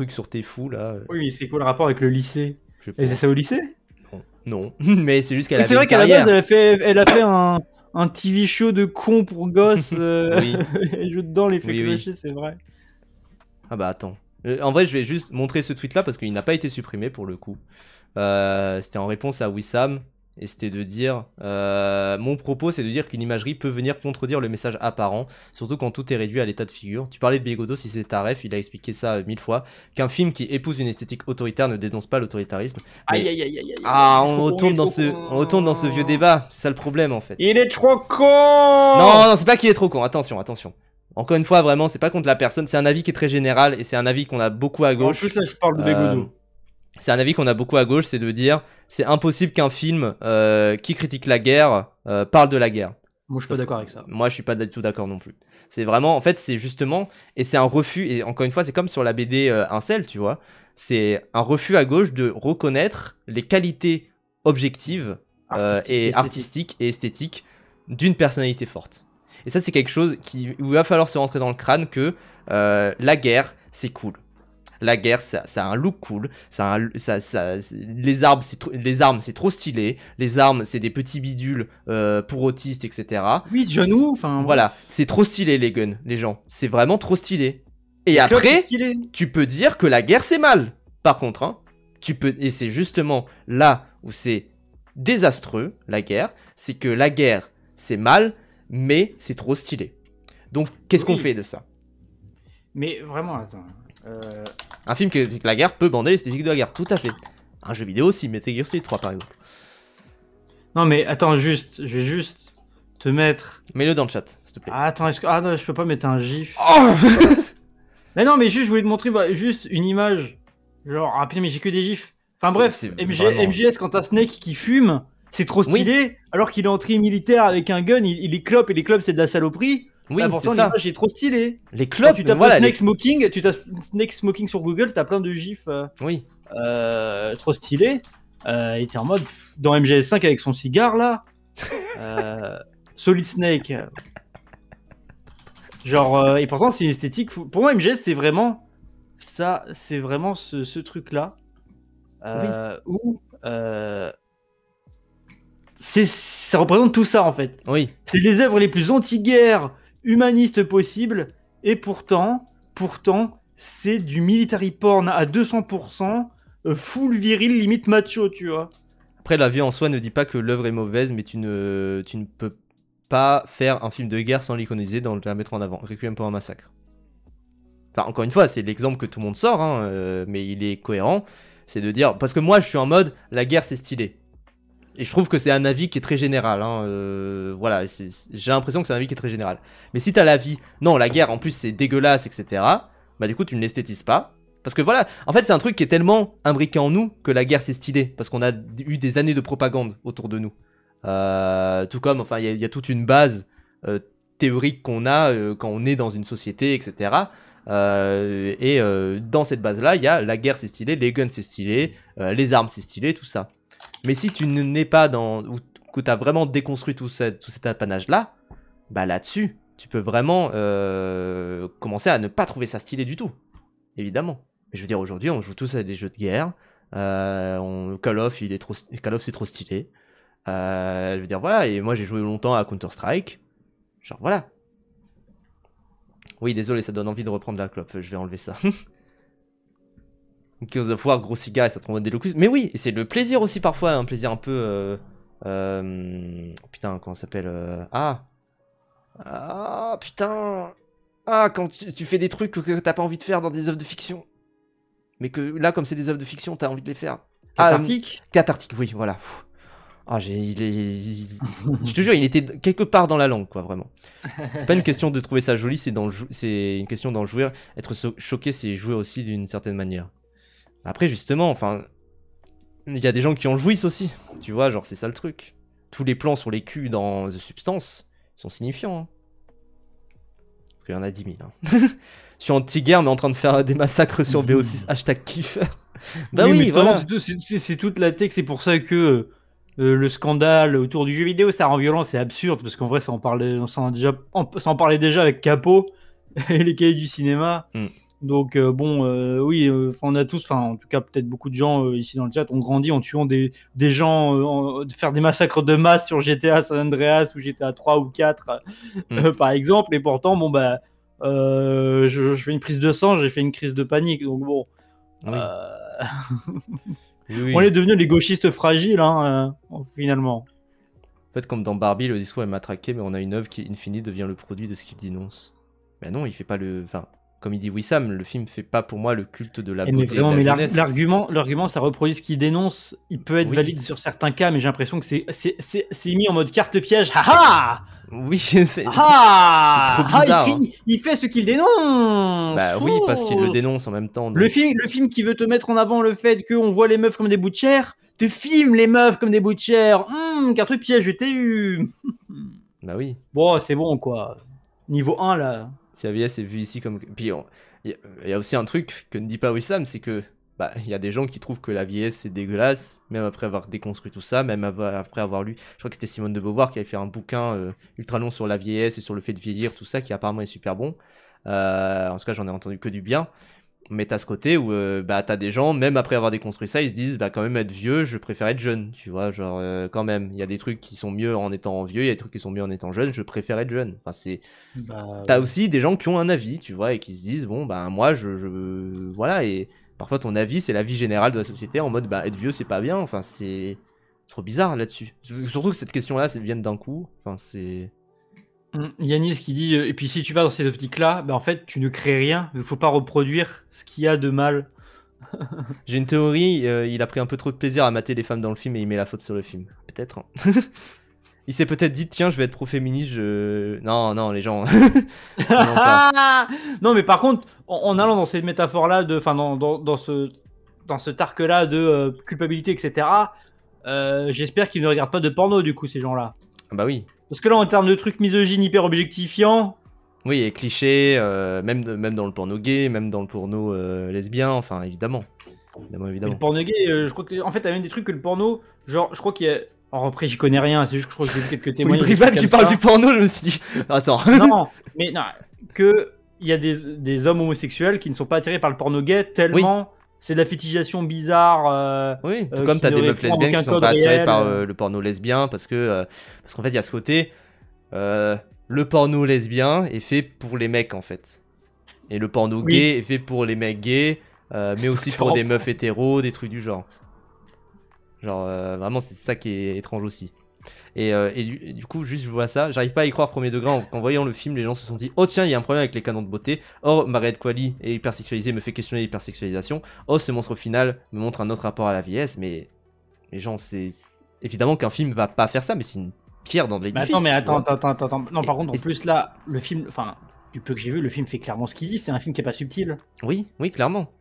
sur tes fous là. Oui, mais c'est quoi le rapport avec le lycée? Je sais Elle faisait pas. ça au lycée? Non. Mais c'est juste qu'elle Oui, avait c'est vrai une qu'à la base, carrière. elle a fait un TV show de con pour gosses. Oui. Et joue dedans l'effet Oui, oui. clocher, c'est vrai. Ah bah attends. En vrai, je vais juste montrer ce tweet là parce qu'il n'a pas été supprimé pour le coup. C'était en réponse à Wissam. et c'était de dire, mon propos c'est de dire qu'une imagerie peut venir contredire le message apparent, surtout quand tout est réduit à l'état de figure. Tu parlais de Bégodeau, si c'est ta ref, il a expliqué ça 1000 fois, qu'un film qui épouse une esthétique autoritaire ne dénonce pas l'autoritarisme. Aïe aïe aïe aïe aïe. On retourne dans ce vieux débat, c'est ça le problème en fait. Il est trop con. Non, c'est pas qu'il est trop con, attention. Encore une fois, vraiment, c'est pas contre la personne, c'est un avis qui est très général et c'est un avis qu'on a beaucoup à gauche. En plus, là, je parle de Bégodeau. C'est un avis qu'on a beaucoup à gauche, c'est de dire c'est impossible qu'un film qui critique la guerre parle de la guerre. Moi, je suis pas d'accord avec ça. Moi, je suis pas du tout d'accord non plus. C'est vraiment, en fait, c'est justement, et c'est un refus, et encore une fois, c'est comme sur la BD Incel, tu vois, c'est un refus à gauche de reconnaître les qualités objectives artistiques et esthétiques d'une personnalité forte. Et ça, c'est quelque chose où il va falloir se rentrer dans le crâne que la guerre, c'est cool. La guerre, ça a un look cool. Les armes, c'est trop stylé. Les armes, c'est des petits bidules pour autistes, etc. Oui, John Woo, enfin. Voilà, c'est trop stylé les guns, les gens. C'est vraiment trop stylé. Et après, tu peux dire que la guerre, c'est mal. Par contre, hein, et c'est justement là où c'est désastreux, la guerre. C'est que la guerre, c'est mal, mais c'est trop stylé. Donc, qu'est-ce qu'on fait de ça? Mais vraiment, attends. Un film qui critique la guerre peut bander l'esthétique de la guerre, tout à fait. Un jeu vidéo aussi, Metal Gear Solid 3 par exemple. Non mais attends, je vais juste te mettre... Mets-le dans le chat, s'il te plaît. Ah, attends, ah non, je peux pas mettre un gif. Oh mais non, mais juste, je voulais te montrer juste une image. Genre, ah putain, mais j'ai que des gifs. Enfin bref, MGS, quand t'as Snake qui fume, c'est trop stylé, alors qu'il est entré militaire avec un gun, il est clope, et les clopes c'est de la saloperie. Oui, pourtant, c'est ça. l'image est trop stylé. Les clopes, tu tapes voilà, Snake Smoking, tu tapes Snake Smoking sur Google, t'as plein de gifs oui. trop stylés. Il était en mode, dans MGS5 avec son cigare là, Solid Snake. Genre, et pourtant c'est une esthétique. Pour moi, MGS c'est vraiment ça, c'est vraiment ce truc là. Où ça représente tout ça en fait. Oui. C'est les œuvres les plus anti-guerre, humanistes possibles, et pourtant, c'est du military porn à 200%, full viril, limite macho, tu vois. Après, la vie en soi ne dit pas que l'œuvre est mauvaise, mais tu ne peux pas faire un film de guerre sans l'iconiser, dans le mettre en avant. Requiem pour un massacre. Enfin, encore une fois, c'est l'exemple que tout le monde sort, hein, mais il est cohérent. C'est de dire, parce que moi, je suis en mode, la guerre, c'est stylé. Et je trouve que c'est un avis qui est très général. Hein, voilà, j'ai l'impression que c'est un avis qui est très général. Mais si t'as l'avis, non, la guerre en plus c'est dégueulasse, etc. Bah du coup tu ne l'esthétises pas. Parce que voilà, en fait c'est un truc qui est tellement imbriqué en nous que la guerre c'est stylé. Parce qu'on a eu des années de propagande autour de nous. Tout comme, enfin il y a toute une base théorique qu'on a quand on est dans une société, etc. Dans cette base-là, il y a la guerre c'est stylé, les guns c'est stylé, les armes c'est stylé, tout ça. Mais si tu n'es pas dans... ou que tu as vraiment déconstruit tout cet apanage-là, bah là-dessus, tu peux vraiment commencer à ne pas trouver ça stylé du tout. Évidemment. Mais je veux dire, aujourd'hui, on joue tous à des jeux de guerre. Call of, c'est trop stylé. Je veux dire, voilà. Et moi, j'ai joué longtemps à Counter-Strike. Genre, voilà. Oui, désolé, ça donne envie de reprendre la clope. Je vais enlever ça. Gears of War, gros cigare et ça trompe des locus. Mais oui, et c'est le plaisir aussi parfois, un plaisir un peu... putain, comment ça s'appelle putain. Quand tu fais des trucs que t'as pas envie de faire dans des œuvres de fiction. Mais que là, comme c'est des œuvres de fiction, t'as envie de les faire. Cathartique. Cathartique, oui, voilà. Je te jure, il était quelque part dans la langue, quoi, vraiment. C'est pas une question de trouver ça joli, c'est une question d'en jouir. Être choqué, c'est jouer aussi d'une certaine manière. Après, justement, enfin, il y a des gens qui en jouissent aussi, tu vois, genre c'est ça le truc. Tous les plans sur les culs dans The Substance sont signifiants. Hein. Parce qu'il y en a 10 000. Hein. Je suis anti-guerre, mais en train de faire des massacres sur BO6, hashtag kiffer. Bah oui, voilà. C'est toute la tech, c'est pour ça que le scandale autour du jeu vidéo, ça rend violent, c'est absurde, parce qu'en vrai, ça en parlait déjà avec Capo et les cahiers du cinéma. Donc oui, on a tous, en tout cas peut-être beaucoup de gens ici dans le chat ont grandi en tuant des gens, faire des massacres de masse sur GTA San Andreas ou GTA 3 ou 4 par exemple, et pourtant je fais une prise de sang, j'ai fait une crise de panique, donc bon. Oui. Oui. On est devenus les gauchistes fragiles, hein, finalement. En fait, comme dans Barbie, le discours est matraqué, mais on a une œuvre qui, in fine, devient le produit de ce qu'il dénonce. Ben non, il fait pas le... Enfin, comme il dit Wissam, le film fait pas pour moi le culte de la beauté et de la jeunesse. L'argument, ça reproduit ce qu'il dénonce. Il peut être valide sur certains cas, mais j'ai l'impression que c'est mis en mode carte piège. Haha. Oui, c'est trop Ah, bizarre. il fait ce qu'il dénonce. Bah oui, parce qu'il le dénonce en même temps. donc. Le film qui veut te mettre en avant le fait qu'on voit les meufs comme des bouts de chair, te filme les meufs comme des bouts de chair. Carte piège, je t'ai eu. Bah oui. Bon, c'est bon, quoi. Niveau 1, là. Si la vieillesse est vue ici comme... Puis il y a aussi un truc que ne dit pas Wissam, c'est que bah il y a des gens qui trouvent que la vieillesse c'est dégueulasse, même après avoir déconstruit tout ça, même après avoir lu... Je crois que c'était Simone de Beauvoir qui avait fait un bouquin ultra long sur la vieillesse et sur le fait de vieillir, tout ça, qui apparemment est super bon. En tout cas, j'en ai entendu que du bien. Mais t'as ce côté où bah t'as des gens, même après avoir déconstruit ça, ils se disent bah quand même être vieux, je préfère être jeune, tu vois, genre quand même, il y a des trucs qui sont mieux en étant vieux, il y a des trucs qui sont mieux en étant jeune, je préfère être jeune. Enfin c'est, t'as aussi des gens qui ont un avis, tu vois, et qui se disent bon bah moi voilà, et parfois ton avis c'est l'avis général de la société en mode bah être vieux c'est pas bien, enfin c'est trop bizarre là-dessus. Surtout que cette question-là, ça vient d'un coup, enfin c'est... Yanis qui dit et puis si tu vas dans ces optiques-là, bah en fait tu ne crées rien, il faut pas reproduire ce qu'il y a de mal. J'ai une théorie, il a pris un peu trop de plaisir à mater les femmes dans le film et il met la faute sur le film. Peut-être. Hein. Il s'est peut-être dit tiens je vais être pro-féministe, non les gens... Non mais par contre, en allant dans cette métaphore-là, enfin dans ce arc-là de culpabilité, etc., j'espère qu'ils ne regardent pas de porno du coup ces gens-là. Bah oui. Parce que là, en termes de trucs misogynes hyper objectifiants. Oui, et clichés, même dans le porno gay, même dans le porno lesbien, enfin évidemment. Le porno gay, je crois que. En fait, t'as même des trucs que le porno. Genre, je crois qu'il y a. Alors après, j'y connais rien, c'est juste que je crois que j'ai vu quelques témoignages. Oui, Brivan, tu parles du porno, je me suis dit. Attends. Non, mais non, que. Il y a des hommes homosexuels qui ne sont pas attirés par le porno gay tellement. Oui. C'est de la fétichisation bizarre. Oui, tout comme t'as des meufs lesbiennes qui sont pas attirées par le porno lesbien parce qu'en fait il y a ce côté le porno lesbien est fait pour les mecs en fait et le porno gay est fait pour les mecs gays mais aussi pour des meufs hétéros, des trucs du genre. Genre vraiment c'est ça qui est étrange aussi. Et du coup, juste je vois ça, j'arrive pas à y croire premier degré en voyant le film, les gens se sont dit oh tiens, il y a un problème avec les canons de beauté. Or, Mariette Qualley est hypersexualisée, me fait questionner l'hypersexualisation. Oh, ce monstre final me montre un autre rapport à la vieillesse, mais les gens, c'est évidemment qu'un film va pas faire ça, mais c'est une pierre dans l'édifice. Attends. Non, par contre, en plus là, le film, enfin, du peu que j'ai vu, le film fait clairement ce qu'il dit, c'est un film qui est pas subtil. Oui, clairement.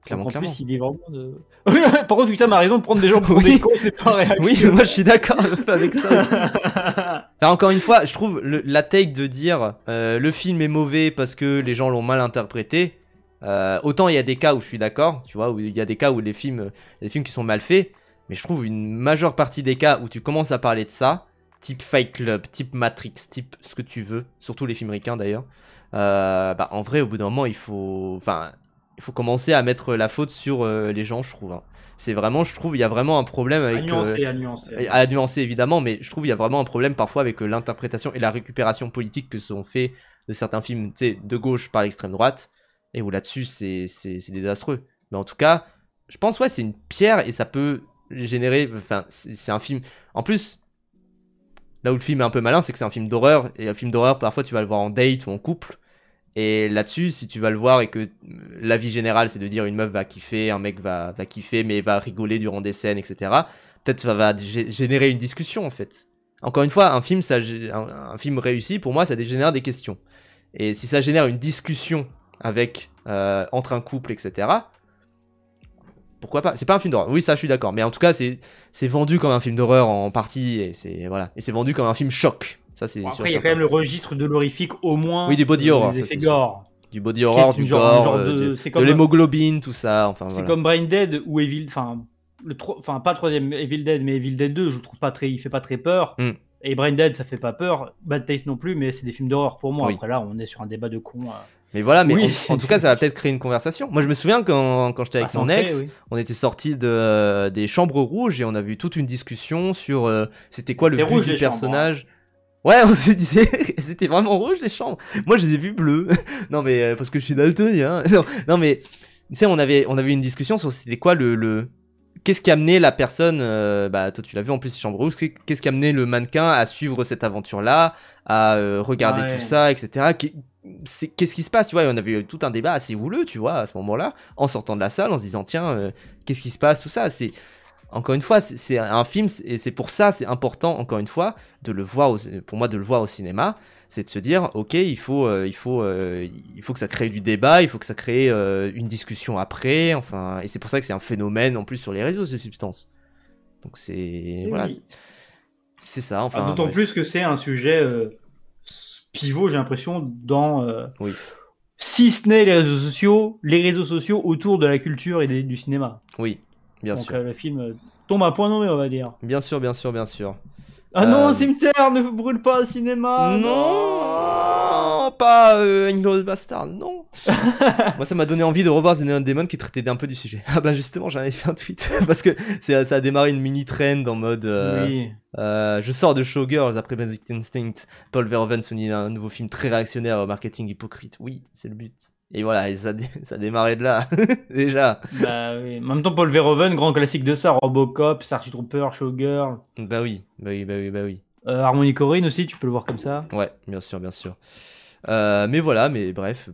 En plus, il est vraiment de... Par contre, Wissam a raison de prendre des gens pour des cons, c'est pas réaction. Oui, moi je suis d'accord avec ça aussi. Alors, encore une fois, je trouve la take de dire le film est mauvais parce que les gens l'ont mal interprété. Autant il y a des cas où je suis d'accord, tu vois, où il y a des cas où des films qui sont mal faits. Mais je trouve une majeure partie des cas où tu commences à parler de ça, type Fight Club, type Matrix, type ce que tu veux, surtout les films ricains d'ailleurs. Bah, en vrai, au bout d'un moment, il faut commencer à mettre la faute sur les gens, je trouve. Hein. C'est vraiment, je trouve, il y a vraiment un problème avec... À nuancer, évidemment, mais je trouve il y a vraiment un problème parfois avec l'interprétation et la récupération politique que sont faits de certains films, tu sais, de gauche par l'extrême droite, et où là-dessus, c'est désastreux. Mais en tout cas, je pense, ouais, c'est une pierre, et ça peut générer... Enfin, c'est un film... En plus, là où le film est un peu malin, c'est que c'est un film d'horreur, et un film d'horreur, parfois, tu vas le voir en date ou en couple. Et là-dessus, si tu vas le voir et que l'avis général c'est de dire une meuf va kiffer, un mec va kiffer mais va rigoler durant des scènes, etc. Peut-être ça va générer une discussion en fait. Encore une fois, un film réussi, pour moi, ça génère des questions. Et si ça génère une discussion avec entre un couple, etc. Pourquoi pas? C'est pas un film d'horreur. Oui, ça, je suis d'accord. Mais en tout cas, c'est vendu comme un film d'horreur en partie et c'est voilà. Et c'est vendu comme un film choc. Ça, c'est après, il y a quand même le registre de l'horrifique au moins. Oui, du body horror. Du body horror, du gore, de l'hémoglobine, tout ça. Enfin, c'est comme Brain Dead ou Evil. Enfin, pas le troisième Evil Dead, mais Evil Dead 2, je trouve pas très, il fait pas très peur. Et Brain Dead, ça fait pas peur. Bad Taste non plus, mais c'est des films d'horreur pour moi. Oui. Après là, on est sur un débat de con. Mais voilà, mais oui. en tout cas, ça va peut-être créer une conversation. Moi, je me souviens quand j'étais avec mon ex, on était sortis des Chambres Rouges et on a vu toute une discussion sur c'était quoi le but du personnage. Chambres, hein. Ouais, on se disait, c'était vraiment rouge les chambres. Moi, je les ai vus bleus. Non, mais parce que je suis daltonien. Non, mais tu sais, on avait une discussion sur c'était quoi qu'est-ce qui a amené la personne, bah toi tu l'as vu en plus Chambre Rouge, qu'est-ce qui a amené le mannequin à suivre cette aventure-là, à regarder Ouais. tout ça, etc. Qu'est-ce qui se passe, tu vois, et on avait eu tout un débat assez houleux, tu vois, à ce moment-là, en sortant de la salle, en se disant, tiens, qu'est-ce qui se passe, tout ça, encore une fois, c'est un film, et c'est pour ça, c'est important, encore une fois, de le voir, pour moi, de le voir au cinéma, c'est de se dire, ok, il faut que ça crée du débat, il faut que ça crée une discussion après, enfin, et c'est pour ça que c'est un phénomène en plus sur les réseaux, ces substances. Donc Et voilà, oui. c'est ça, enfin, D'autant bref. plus que c'est un sujet pivot, j'ai l'impression, dans, Oui, si ce n'est les réseaux sociaux autour de la culture et du cinéma. oui, bien Donc sûr. le film tombe à point nommé, on va dire. Bien sûr, bien sûr, bien sûr. Ah non, cimetière, ne brûle pas le cinéma, non. Non, pas Inglourious Bastard, non. Moi, ça m'a donné envie de revoir The Neon Demon qui traitait un peu du sujet. Ah bah justement, j'en avais fait un tweet parce que ça a démarré une mini trend en mode Oui. je sors de Showgirls après Basic Instinct. Paul Verhoeven souligne un nouveau film très réactionnaire au marketing hypocrite. Oui, c'est le but. Et voilà, et ça a démarré de là déjà. Bah oui. En même temps, Paul Verhoeven, grand classique de ça, Robocop, Starship Trooper, Showgirl, Bah oui, bah oui, bah oui, bah oui. Harmony Korine aussi, tu peux le voir comme ça. Ouais, bien sûr, bien sûr. Mais voilà, mais bref,